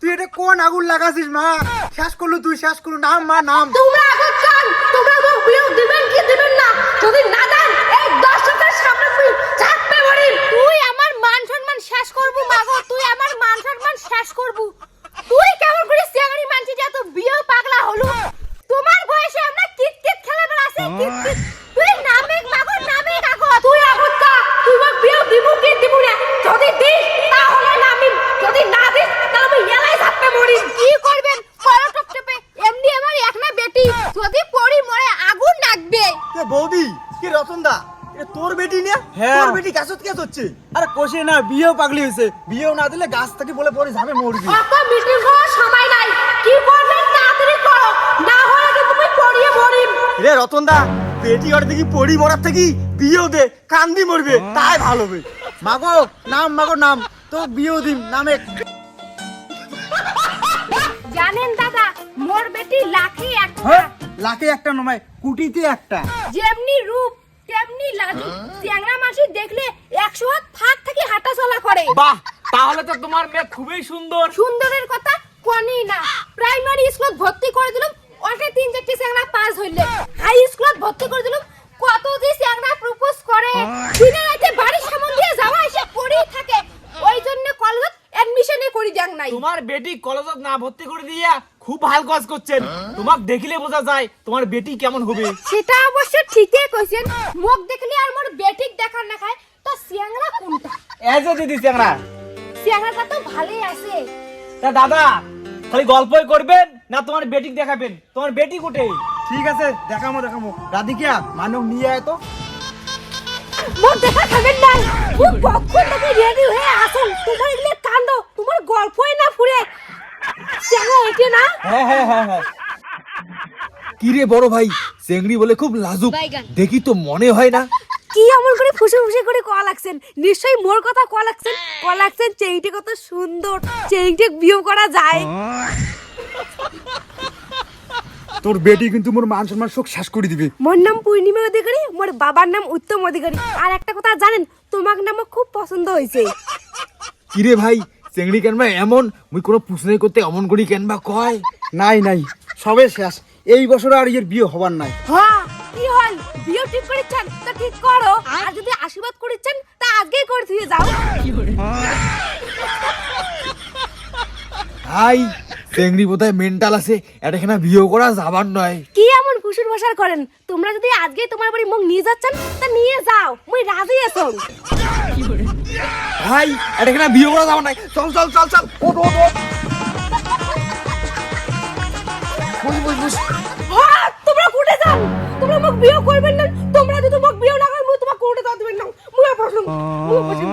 তুই এটা কোন আগুন লাগাছিস মা? শেষ করলু তুই, শেষ করলু। নাম মা, নাম। তোমরা আগে চান তোমরা মুখ বিয়োগ দিবেন কি দিবেন না? যদি না দেন এই দর্শকের সামনে তুই চাপতে পারি। তুই আমার মান সম্মান শেষ করবি মাগো, তুই আমার মান সম্মান শেষ করবি। তুই কেমন করে সিয়াগানি মানছি যে এত বিয়ে পাগলা হলো? তোমার বয়সে আমরা কিটকিট খেলে বেড়াছি, কিটকিট। তুই নামে মাগো, নামে কাগো। তুই আগুত্তা, তুই মুখ বিয়োগ দিব কি দিব না? যদি দিস তাহলে নামি, যদি না দিস তাহলে আমি এলাই চাপতে মরি। কি করবেন করো টপটপে, এমনি আমার একনা বেটি, যদি পড়ি মরে আগুন লাগবে। এ বৌদি, কি রতনদা, এটা তোর বেটি না? হ্যাঁ। তোর বেটি গাছত কে হচ্ছে? আরে কোশে না, বিয়েও পাগলি হয়েছে। বিয়েও না দিলে গাছ থেকে বলে পড়ে যাবে, মরবি। অত মিটিং করার সময় নাই। কি করবেন তাড়াতাড়ি করো, না হলে কিন্তু তুমি পড়িয়ে মরিম। রে রতনদা, বেটি ওর দেখি পড়ি মরার থেকে বিয়েও দে, কান্দি মরবে, তাই ভালো হবে। মাগো নাম, মাগো নাম, তো বিয়েও দিম নামে। জানেন দাদা, মোর বেটি লাখে একটা। হ্যাঁ, লাখে একটা নয়, কোটিতে একটা। যেমনি রূপ তেমনি লাজু। চ্যাংড়া মাসি দেখলে 100 হাত ফাঁক থেকে হাঁটা চলা করে। বাহ, তাহলে তো তোমার মেয়ে খুবই সুন্দর। সুন্দরের কথা কোনই না। প্রাইমারি স্কুলত ভর্তি করে দিলাম, ওটা 3-4টি চ্যাংড়া পাস হইলে। হাই স্কুলত ভর্তি করে দিলাম, কত যে চ্যাংড়া প্রপোজ করে। দিনে রাতে বাড়ির সামনে দিয়ে যাওয়া এসে পড়েই থাকে। ওই জন্য কলেজত অ্যাডমিশনই করি দেন নাই। তোমার বেটি কলেজত না ভর্তি করে দিয়া খুব ভালো কাজ করছেন। তোমাক দেখিলে বোঝা যায় তোমার বেটি কেমন হবে। সেটা অবশ্য ঠিকই কইছেন। মুখ দেখলে আর মোর বেটিক দেখার না খায়, তো চ্যাংড়া কোনটা? এই যে দিদি চ্যাংড়া। চ্যাংড়াটা তো ভালোই আছে। তা দাদা, খালি গল্পই করবেন না তোমার বেটিক দেখাবেন? তোমার বেটি কোটে? ঠিক আছে, দেখামো দেখামো। রাধিকা, মানব নিয়ে আয় তো। মোর দেখা খাবেন না। খুব কখন থেকে রেডি হয়ে আসুন। তোমার এগুলো কাণ্ড, তোমার গল্পই না ফুরে। চ্যাংড়া এটা না? হ্যাঁ হ্যাঁ হ্যাঁ হ্যাঁ। কি রে বড় ভাই, চেংড়ি বলে খুব লাজুক, দেখি তো মনে হয় না। কি এমন করে ফুসে ফুসে করে কল লাগছেন? নিশ্চয়ই মোর কথা কল লাগছেন। চেংটি কত সুন্দর, চেংটি বিয়ে করা যায়। তোর বেটি কিন্তু মোর মান সম্মান সব শেষ করে দিবে। মোর নাম পূর্ণিমা অধিকারী, মোর বাবার নাম উত্তম অধিকারী। আর একটা কথা জানেন, তোমার নাম খুব পছন্দ হয়েছে। কি রে ভাই, চেংড়ি কেনবা এমন, মুই কোনো প্রশ্নই করতে অমন করি কেনবা কয়? নাই নাই, সবে শেষ। এই বছর আর এর বিয়ে হবার নাই। হ্যাঁ, কি হল? বিয়ে ঠিক করেছেন তা ঠিক করো, আর যদি আশীর্বাদ করেছেন তা আজকেই করে দিয়ে যাও। ভাই, চেংড়ি বোধহয় মেন্টাল আছে, এটা এখানে বিয়ে করা যাবার নয়। কি এমন ফুসুর বসার করেন? তোমরা যদি আজকে তোমার বাড়ি মুখ নিয়ে যাচ্ছেন তা নিয়ে যাও, মুই রাজি আছো। ভাই, এটা এখানে বিয়ে করা যাবার নাই। চল চল চল চল, ওঠ ওঠ ওঠ। বস বস বস। হ্যাঁ, তোমরা কোটে যাও? তোমরা মুখ বিয়ে করবেন না। তোমরা যদি মুখ বিয়ে না করেন, মুই তোমাকে কোটে দাও দিবেন না। মুই বসুন, মুই বসুন।